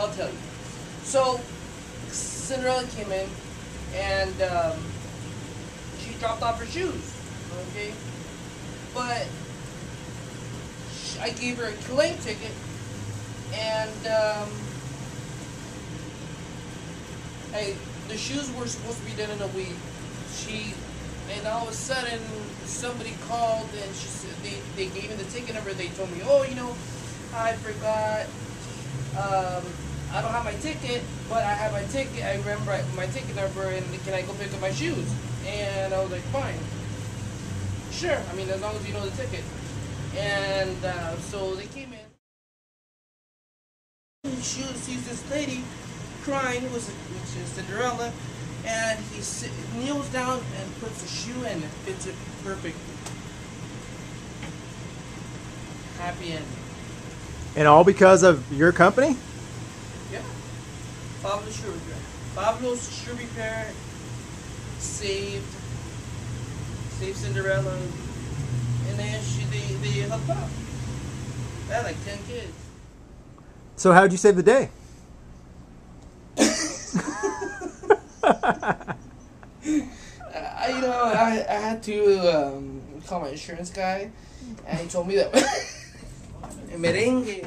I'll tell you. So Cinderella came in, and she dropped off her shoes. Okay, but I gave her a claim ticket, and the shoes were supposed to be done in a week. And all of a sudden somebody called, and she said they gave me the ticket number. They told me, oh, I forgot. I don't have my ticket, but I have my ticket. I remember my ticket number, and can I go pick up my shoes? And I was like, fine, sure. I mean, as long as you know the ticket. And so they came in. She sees this lady crying, which is Cinderella, and he kneels down and puts the shoe in and fits it perfect. Happy ending. And all because of your company? Yeah. Pablo's Shoe Repair. Pablo's Shoe Repair saved Cinderella, and then they helped out. They had like 10 kids. So how'd you save the day? I had to call my insurance guy, and he told me that merengue.